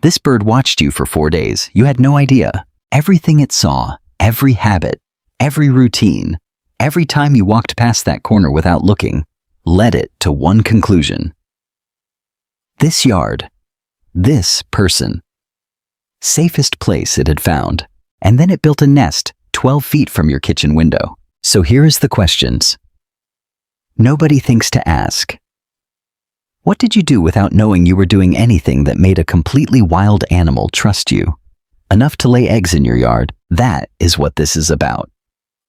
This bird watched you for 4 days. You had no idea. Everything it saw, every habit, every routine, every time you walked past that corner without looking, led it to one conclusion. This yard, this person. Safest place it had found. And then it built a nest 12 feet from your kitchen window. So here is the questions. Nobody thinks to ask. What did you do without knowing you were doing anything that made a completely wild animal trust you? Enough to lay eggs in your yard. That is what this is about.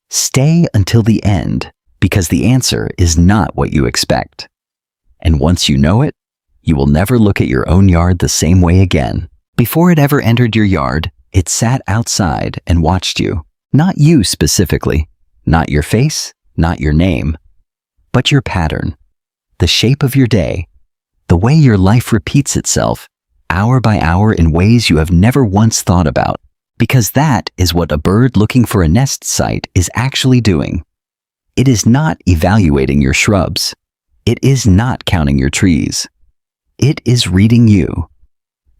Stay until the end, because the answer is not what you expect. And once you know it, you will never look at your own yard the same way again. Before it ever entered your yard, it sat outside and watched you. Not you specifically, not your face, not your name, but your pattern, the shape of your day, the way your life repeats itself, hour by hour in ways you have never once thought about, because that is what a bird looking for a nest site is actually doing. It is not evaluating your shrubs. It is not counting your trees. It is reading you.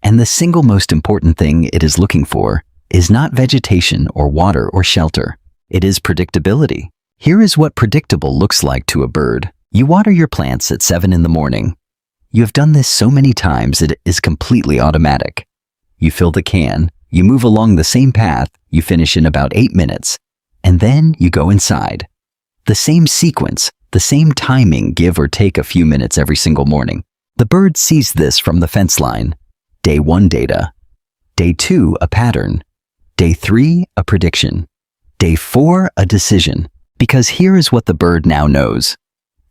And the single most important thing it is looking for is not vegetation or water or shelter. It is predictability. Here is what predictable looks like to a bird. You water your plants at 7 in the morning. You have done this so many times it is completely automatic. You fill the can, you move along the same path, you finish in about 8 minutes, and then you go inside. The same sequence, the same timing, give or take a few minutes every single morning. The bird sees this from the fence line. Day 1 data. Day 2 a pattern. Day 3 a prediction. Day 4 a decision. Because here is what the bird now knows.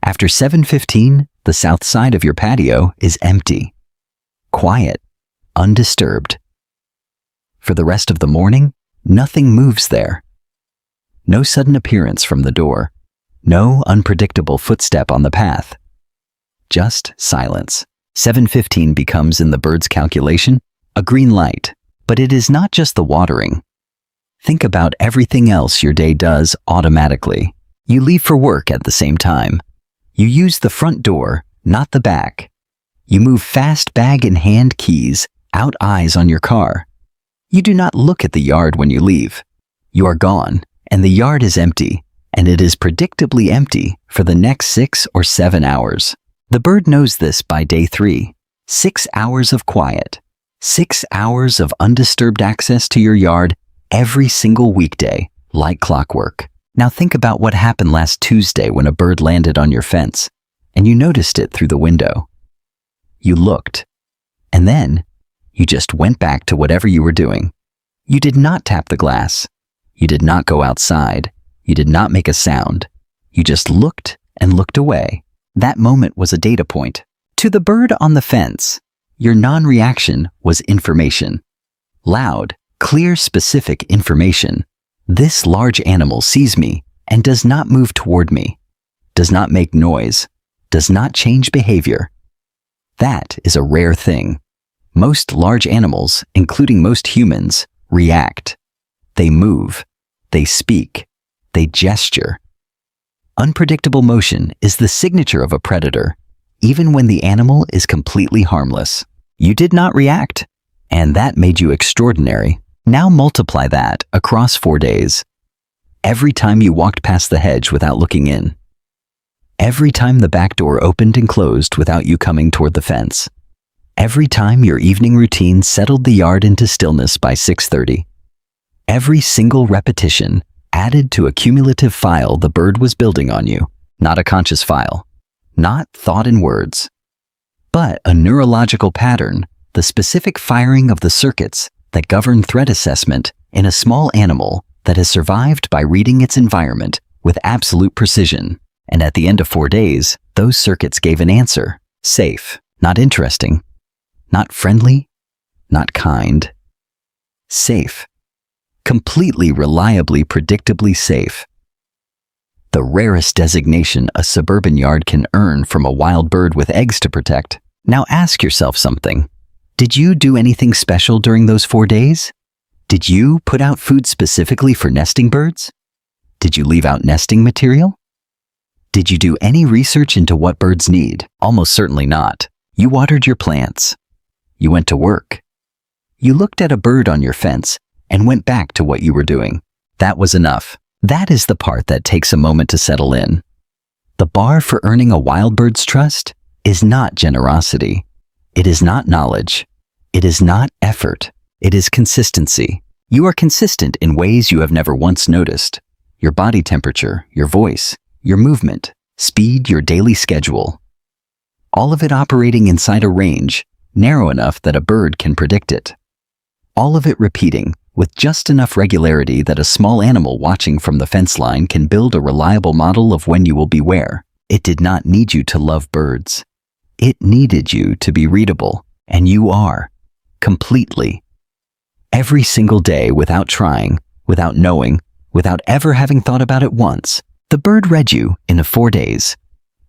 After 7:15, the south side of your patio is empty, quiet, undisturbed. For the rest of the morning, nothing moves there. No sudden appearance from the door. No unpredictable footstep on the path. Just silence. 7:15 becomes, in the bird's calculation, a green light. But it is not just the watering. Think about everything else your day does automatically. You leave for work at the same time. You use the front door, not the back. You move fast, bag in hand, keys, out, eyes on your car. You do not look at the yard when you leave. You are gone, and the yard is empty, and it is predictably empty for the next 6 or 7 hours. The bird knows this by day 3. 6 hours of quiet. 6 hours of undisturbed access to your yard every single weekday, like clockwork. Now think about what happened last Tuesday when a bird landed on your fence, and you noticed it through the window. You looked, and then you just went back to whatever you were doing. You did not tap the glass. You did not go outside. You did not make a sound. You just looked and looked away. That moment was a data point. To the bird on the fence, your non-reaction was information. Loud, clear, specific information. This large animal sees me and does not move toward me, does not make noise, does not change behavior. That is a rare thing. Most large animals, including most humans, react. They move, they speak, they gesture. Unpredictable motion is the signature of a predator, even when the animal is completely harmless. You did not react, and that made you extraordinary. Now multiply that across 4 days. Every time you walked past the hedge without looking in. Every time the back door opened and closed without you coming toward the fence. Every time your evening routine settled the yard into stillness by 6:30. Every single repetition added to a cumulative file the bird was building on you. Not a conscious file. Not thought in words. But a neurological pattern, the specific firing of the circuits that govern threat assessment in a small animal that has survived by reading its environment with absolute precision. And at the end of 4 days, those circuits gave an answer. Safe, not interesting, not friendly, not kind. Safe. Completely, reliably, predictably safe. The rarest designation a suburban yard can earn from a wild bird with eggs to protect. Now ask yourself something. Did you do anything special during those 4 days? Did you put out food specifically for nesting birds? Did you leave out nesting material? Did you do any research into what birds need? Almost certainly not. You watered your plants. You went to work. You looked at a bird on your fence and went back to what you were doing. That was enough. That is the part that takes a moment to settle in. The bar for earning a wild bird's trust is not generosity. It is not knowledge. It is not effort. It is consistency. You are consistent in ways you have never once noticed. Your body temperature, your voice, your movement, speed, your daily schedule. All of it operating inside a range, narrow enough that a bird can predict it. All of it repeating, with just enough regularity that a small animal watching from the fence line can build a reliable model of when you will be where. It did not need you to love birds. It needed you to be readable, and you are. Completely. Every single day without trying, without knowing, without ever having thought about it once, the bird read you in 4 days.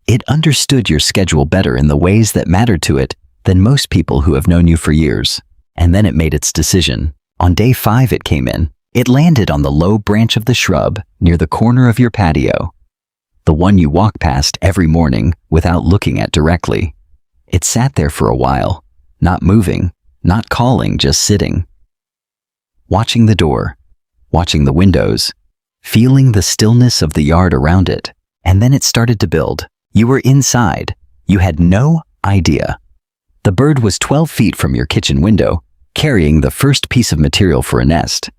It understood your schedule better in the ways that mattered to it than most people who have known you for years. And then it made its decision. On day 5 it came in. It landed on the low branch of the shrub near the corner of your patio. The one you walk past every morning without looking at directly. It sat there for a while, not moving, not calling, just sitting. Watching the door, watching the windows, feeling the stillness of the yard around it. And then it started to build. You were inside. You had no idea. The bird was 12 feet from your kitchen window, carrying the first piece of material for a nest.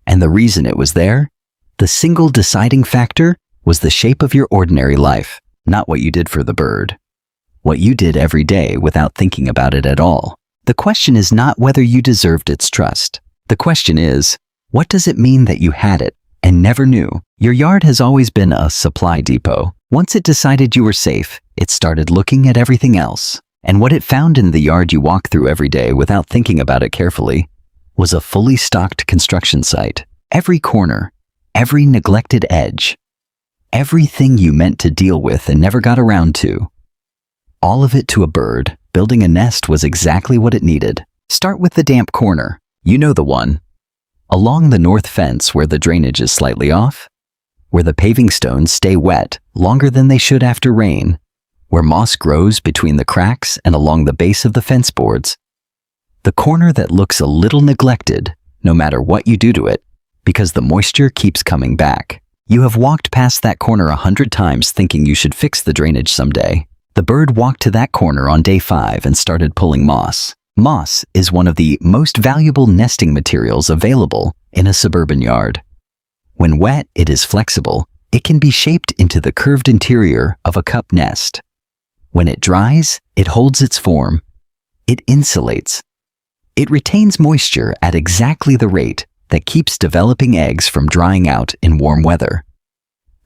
And the reason it was there? The single deciding factor was the shape of your ordinary life, not what you did for the bird. What you did every day without thinking about it at all. The question is not whether you deserved its trust. The question is, what does it mean that you had it and never knew? Your yard has always been a supply depot. Once it decided you were safe, it started looking at everything else. And what it found in the yard you walk through every day without thinking about it carefully was a fully stocked construction site. Every corner, every neglected edge, everything you meant to deal with and never got around to. All of it to a bird. Building a nest was exactly what it needed. Start with the damp corner. You know the one. Along the north fence where the drainage is slightly off, where the paving stones stay wet longer than they should after rain, where moss grows between the cracks and along the base of the fence boards. The corner that looks a little neglected, no matter what you do to it, because the moisture keeps coming back. You have walked past that corner 100 times thinking you should fix the drainage someday. The bird walked to that corner on day 5 and started pulling moss. Moss is one of the most valuable nesting materials available in a suburban yard. When wet, it is flexible. It can be shaped into the curved interior of a cup nest. When it dries, it holds its form. It insulates. It retains moisture at exactly the rate that keeps developing eggs from drying out in warm weather.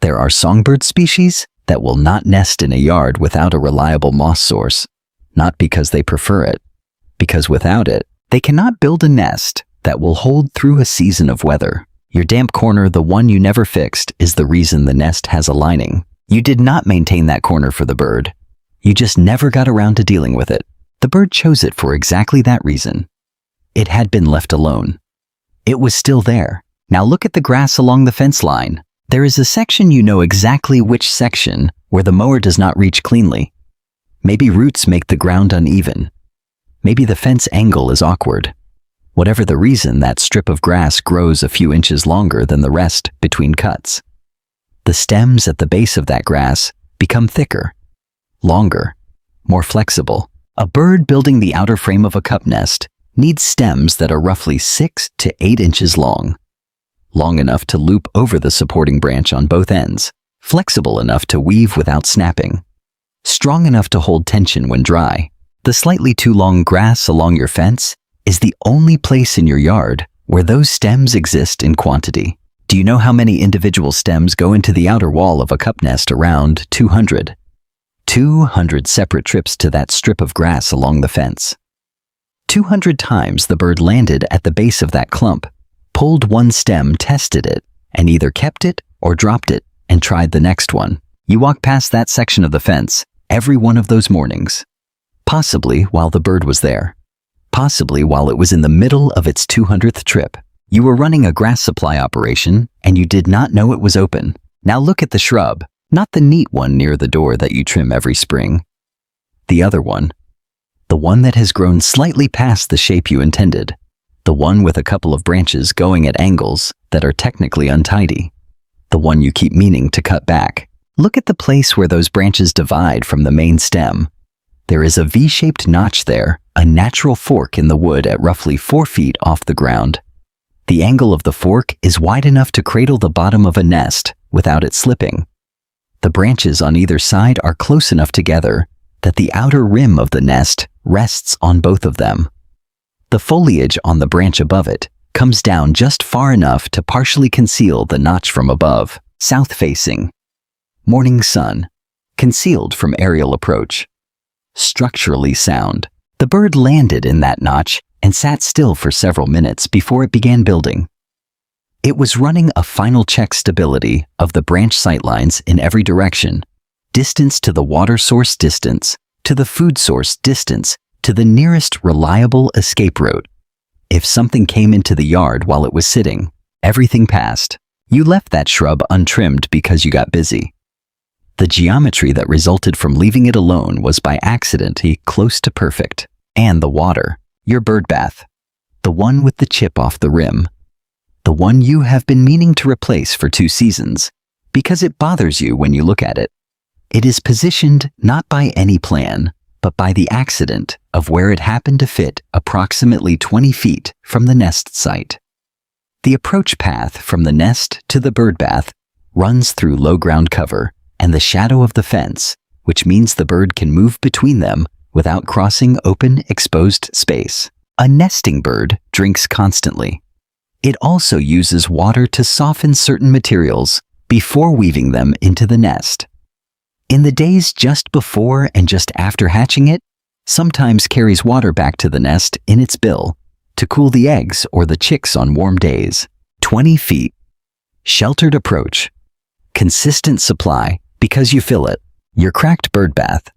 There are songbird species that will not nest in a yard without a reliable moss source, not because they prefer it, because without it, they cannot build a nest that will hold through a season of weather. Your damp corner, the one you never fixed, is the reason the nest has a lining. You did not maintain that corner for the bird. You just never got around to dealing with it. The bird chose it for exactly that reason. It had been left alone. It was still there. Now look at the grass along the fence line. There is a section, you know exactly which section, where the mower does not reach cleanly. Maybe roots make the ground uneven. Maybe the fence angle is awkward. Whatever the reason, that strip of grass grows a few inches longer than the rest between cuts. The stems at the base of that grass become thicker, longer, more flexible. A bird building the outer frame of a cup nest needs stems that are roughly 6 to 8 inches long enough to loop over the supporting branch on both ends, flexible enough to weave without snapping, strong enough to hold tension when dry. The slightly too long grass along your fence is the only place in your yard where those stems exist in quantity. Do you know how many individual stems go into the outer wall of a cup nest? Around 200. 200 separate trips to that strip of grass along the fence. 200 times the bird landed at the base of that clump, pulled one stem, tested it, and either kept it or dropped it and tried the next one. You walk past that section of the fence every one of those mornings. Possibly while the bird was there. Possibly while it was in the middle of its 200th trip. You were running a grass supply operation and you did not know it was open. Now look at the shrub, not the neat one near the door that you trim every spring. The other one. The one that has grown slightly past the shape you intended. The one with a couple of branches going at angles that are technically untidy. The one you keep meaning to cut back. Look at the place where those branches divide from the main stem. There is a V-shaped notch there, a natural fork in the wood at roughly 4 feet off the ground. The angle of the fork is wide enough to cradle the bottom of a nest without it slipping. The branches on either side are close enough together that the outer rim of the nest rests on both of them. The foliage on the branch above it comes down just far enough to partially conceal the notch from above, south-facing. Morning sun, concealed from aerial approach. Structurally sound. The bird landed in that notch and sat still for several minutes before it began building. It was running a final check stability of the branch sightlines in every direction. Distance to the water source distance, to the food source distance, to the nearest reliable escape route. If something came into the yard while it was sitting, everything passed. You left that shrub untrimmed because you got busy. The geometry that resulted from leaving it alone was by accident close to perfect. And the water, your bird bath, the one with the chip off the rim, the one you have been meaning to replace for 2 seasons, because it bothers you when you look at it. It is positioned not by any plan, but by the accident of where it happened to fit approximately 20 feet from the nest site. The approach path from the nest to the bird bath runs through low ground cover and the shadow of the fence, which means the bird can move between them without crossing open, exposed space. A nesting bird drinks constantly. It also uses water to soften certain materials before weaving them into the nest. In the days just before and just after hatching it, sometimes carries water back to the nest in its bill to cool the eggs or the chicks on warm days. 20 feet. Sheltered approach. Consistent supply because you fill it. Your cracked bird bath.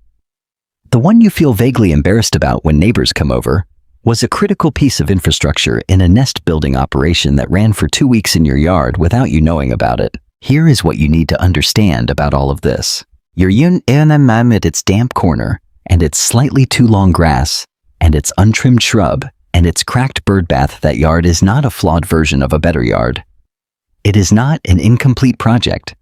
The one you feel vaguely embarrassed about when neighbors come over was a critical piece of infrastructure in a nest building operation that ran for 2 weeks in your yard without you knowing about it. Here is what you need to understand about all of this. Your unimam at its damp corner, and its slightly too long grass, and its untrimmed shrub, and its cracked bird bath. That yard is not a flawed version of a better yard. It is not an incomplete project.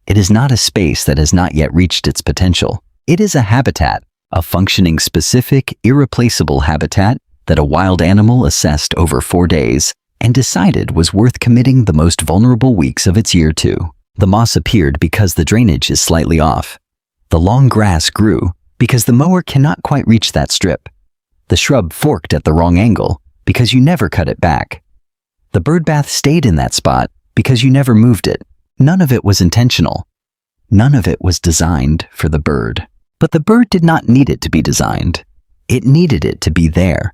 It is not a space that has not yet reached its potential. It is a habitat, a functioning, specific, irreplaceable habitat that a wild animal assessed over 4 days and decided was worth committing the most vulnerable weeks of its year to. The moss appeared because the drainage is slightly off. The long grass grew because the mower cannot quite reach that strip. The shrub forked at the wrong angle because you never cut it back. The bird bath stayed in that spot because you never moved it. None of it was intentional. None of it was designed for the bird. But the bird did not need it to be designed. It needed it to be there.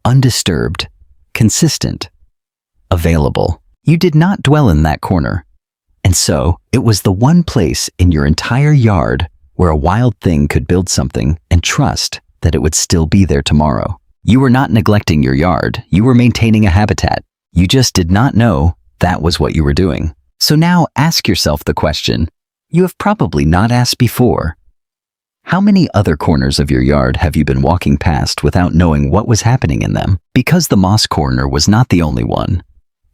Undisturbed, consistent, available. You did not dwell in that corner. And so, it was the one place in your entire yard where a wild thing could build something and trust that it would still be there tomorrow. You were not neglecting your yard. You were maintaining a habitat. You just did not know that was what you were doing. So now ask yourself the question you have probably not asked before. How many other corners of your yard have you been walking past without knowing what was happening in them? Because the moss corner was not the only one.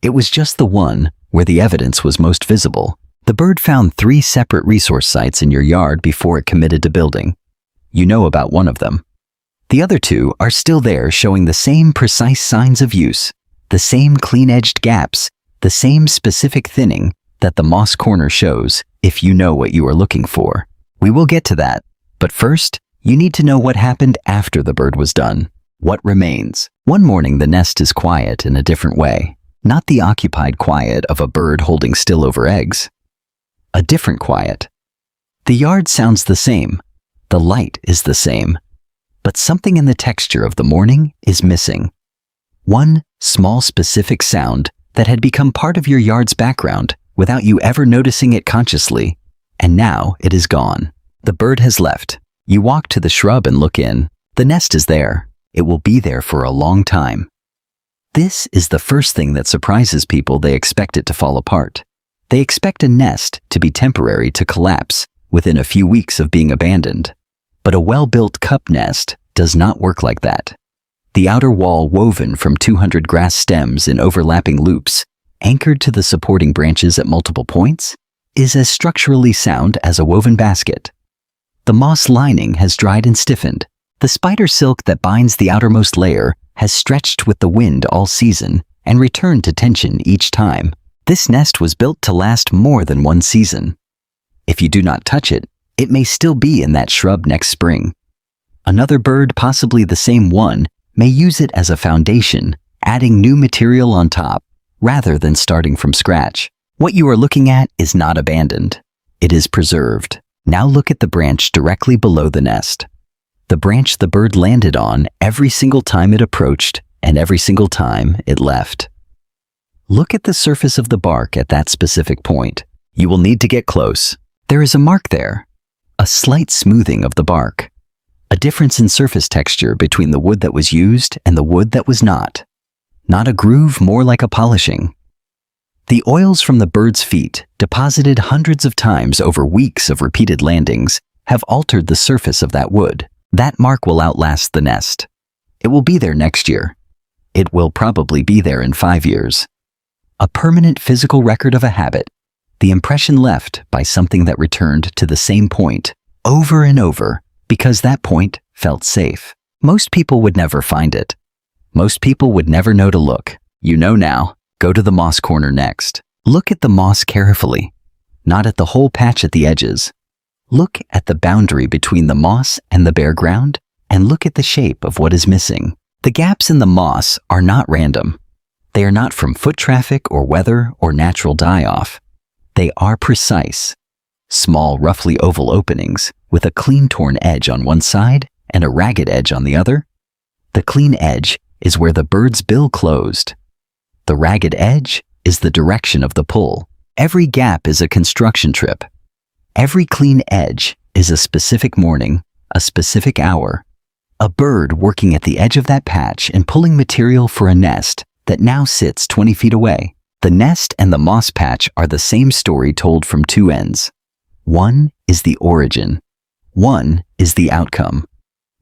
It was just the one where the evidence was most visible. The bird found 3 separate resource sites in your yard before it committed to building. You know about one of them. The other 2 are still there, showing the same precise signs of use, the same clean-edged gaps, the same specific thinning that the moss corner shows if you know what you are looking for. We will get to that. But first, you need to know what happened after the bird was done. What remains? One morning, the nest is quiet in a different way. Not the occupied quiet of a bird holding still over eggs. A different quiet. The yard sounds the same. The light is the same. But something in the texture of the morning is missing. One small specific sound that had become part of your yard's background without you ever noticing it consciously, and now it is gone. The bird has left. You walk to the shrub and look in. The nest is there. It will be there for a long time. This is the first thing that surprises people. They expect it to fall apart. They expect a nest to be temporary, to collapse within a few weeks of being abandoned. But a well-built cup nest does not work like that. The outer wall, woven from 200 grass stems in overlapping loops, anchored to the supporting branches at multiple points, is as structurally sound as a woven basket. The moss lining has dried and stiffened. The spider silk that binds the outermost layer has stretched with the wind all season and returned to tension each time. This nest was built to last more than one season. If you do not touch it, it may still be in that shrub next spring. Another bird, possibly the same one, may use it as a foundation, adding new material on top, rather than starting from scratch. What you are looking at is not abandoned. It is preserved. Now look at the branch directly below the nest. The branch the bird landed on every single time it approached and every single time it left. Look at the surface of the bark at that specific point. You will need to get close. There is a mark there, a slight smoothing of the bark, a difference in surface texture between the wood that was used and the wood that was not. Not a groove, more like a polishing. The oils from the bird's feet, deposited hundreds of times over weeks of repeated landings, have altered the surface of that wood. That mark will outlast the nest. It will be there next year. It will probably be there in 5 years. A permanent physical record of a habit, the impression left by something that returned to the same point over and over because that point felt safe. Most people would never find it. Most people would never know to look. You know now. Go to the moss corner next. Look at the moss carefully, not at the whole patch at the edges. Look at the boundary between the moss and the bare ground, and look at the shape of what is missing. The gaps in the moss are not random. They are not from foot traffic or weather or natural die-off. They are precise. Small, roughly oval openings with a clean torn edge on one side and a ragged edge on the other. The clean edge is where the bird's bill closed. The ragged edge is the direction of the pull. Every gap is a construction trip. Every clean edge is a specific morning, a specific hour. A bird working at the edge of that patch and pulling material for a nest that now sits 20 feet away. The nest and the moss patch are the same story told from two ends. One is the origin. One is the outcome.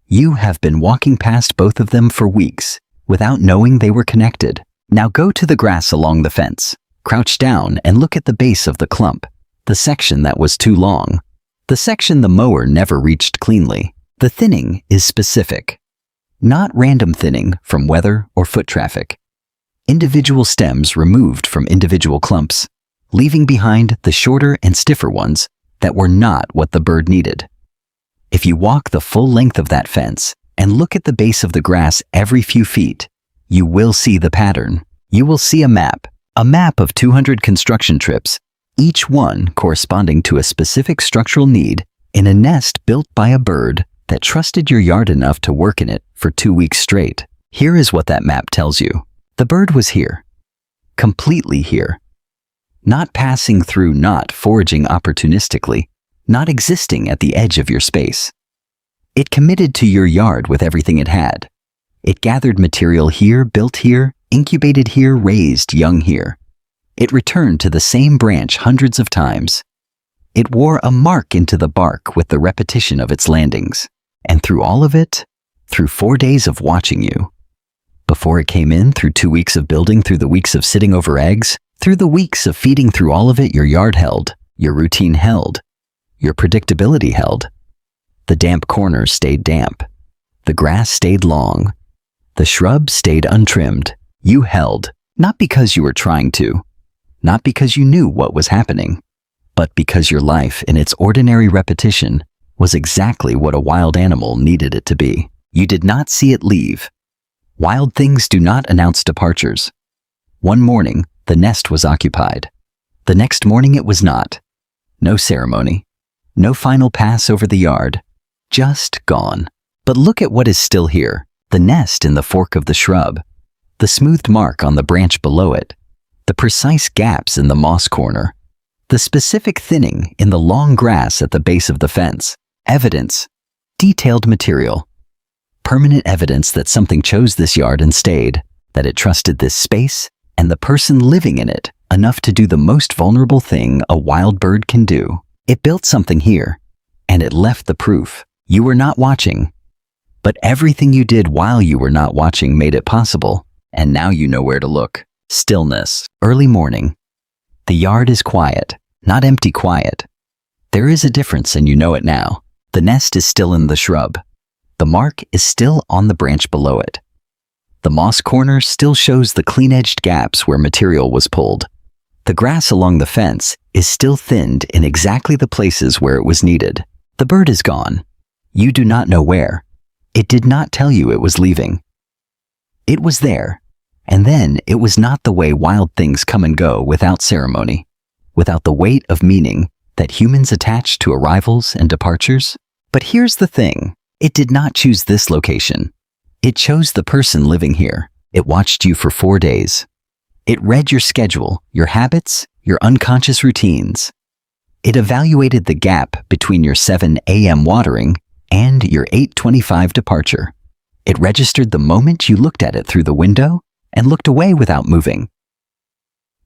You have been walking past both of them for weeks without knowing they were connected. Now go to the grass along the fence. Crouch down and look at the base of the clump, the section that was too long, the section the mower never reached cleanly. The thinning is specific, not random thinning from weather or foot traffic. Individual stems removed from individual clumps, leaving behind the shorter and stiffer ones that were not what the bird needed. If you walk the full length of that fence and look at the base of the grass every few feet, you will see the pattern. You will see a map of 200 construction trips, each one corresponding to a specific structural need in a nest built by a bird that trusted your yard enough to work in it for 2 weeks straight. Here is what that map tells you. The bird was here, completely here, not passing through, not foraging opportunistically, not existing at the edge of your space. It committed to your yard with everything it had. It gathered material here, built here, incubated here, raised young here. It returned to the same branch hundreds of times. It wore a mark into the bark with the repetition of its landings. And through all of it, through 4 days of watching you, before it came in, through 2 weeks of building, through the weeks of sitting over eggs, through the weeks of feeding, through all of it, your yard held, your routine held, your predictability held. The damp corners stayed damp. The grass stayed long. The shrub stayed untrimmed. You held, not because you were trying to, not because you knew what was happening, but because your life in its ordinary repetition was exactly what a wild animal needed it to be. You did not see it leave. Wild things do not announce departures. One morning, the nest was occupied. The next morning it was not. No ceremony. No final pass over the yard. Just gone. But look at what is still here. The nest in the fork of the shrub, the smoothed mark on the branch below it, the precise gaps in the moss corner, the specific thinning in the long grass at the base of the fence. Evidence, detailed material, permanent evidence that something chose this yard and stayed, that it trusted this space and the person living in it enough to do the most vulnerable thing a wild bird can do. It built something here, and it left the proof. You were not watching. But everything you did while you were not watching made it possible, and now you know where to look. Stillness. Early morning. The yard is quiet, not empty quiet. There is a difference and you know it now. The nest is still in the shrub. The mark is still on the branch below it. The moss corner still shows the clean-edged gaps where material was pulled. The grass along the fence is still thinned in exactly the places where it was needed. The bird is gone. You do not know where. It did not tell you it was leaving. It was there, and then it was not the way wild things come and go without ceremony, without the weight of meaning that humans attach to arrivals and departures. But here's the thing, it did not choose this location. It chose the person living here. It watched you for 4 days. It read your schedule, your habits, your unconscious routines. It evaluated the gap between your 7 a.m. watering and your 8:25 departure. It registered the moment you looked at it through the window and looked away without moving.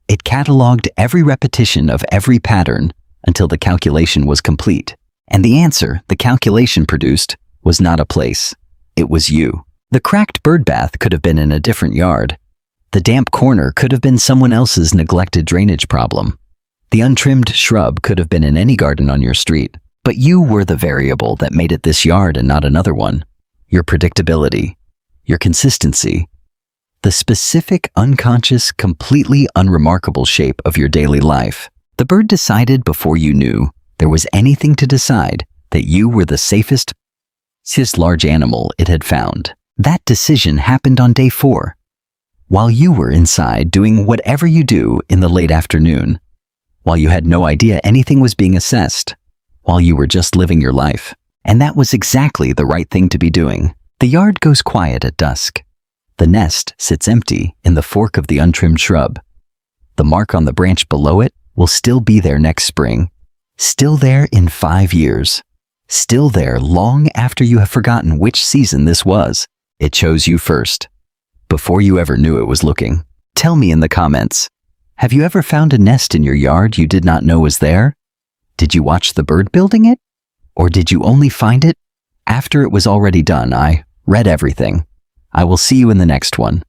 It cataloged every repetition of every pattern until the calculation was complete. And the answer the calculation produced was not a place. It was you. The cracked bird bath could have been in a different yard. The damp corner could have been someone else's neglected drainage problem. The untrimmed shrub could have been in any garden on your street. But you were the variable that made it this yard and not another one. Your predictability, your consistency, the specific, unconscious, completely unremarkable shape of your daily life. The bird decided before you knew there was anything to decide that you were the safest large animal it had found. That decision happened on day 4, while you were inside doing whatever you do in the late afternoon, while you had no idea anything was being assessed, while you were just living your life. And that was exactly the right thing to be doing. The yard goes quiet at dusk. The nest sits empty in the fork of the untrimmed shrub. The mark on the branch below it will still be there next spring, still there in 5 years, still there long after you have forgotten which season this was. It chose you first, before you ever knew it was looking. Tell me in the comments, have you ever found a nest in your yard you did not know was there? Did you watch the bird building it? Or did you only find it after it was already done? I read everything. I will see you in the next one.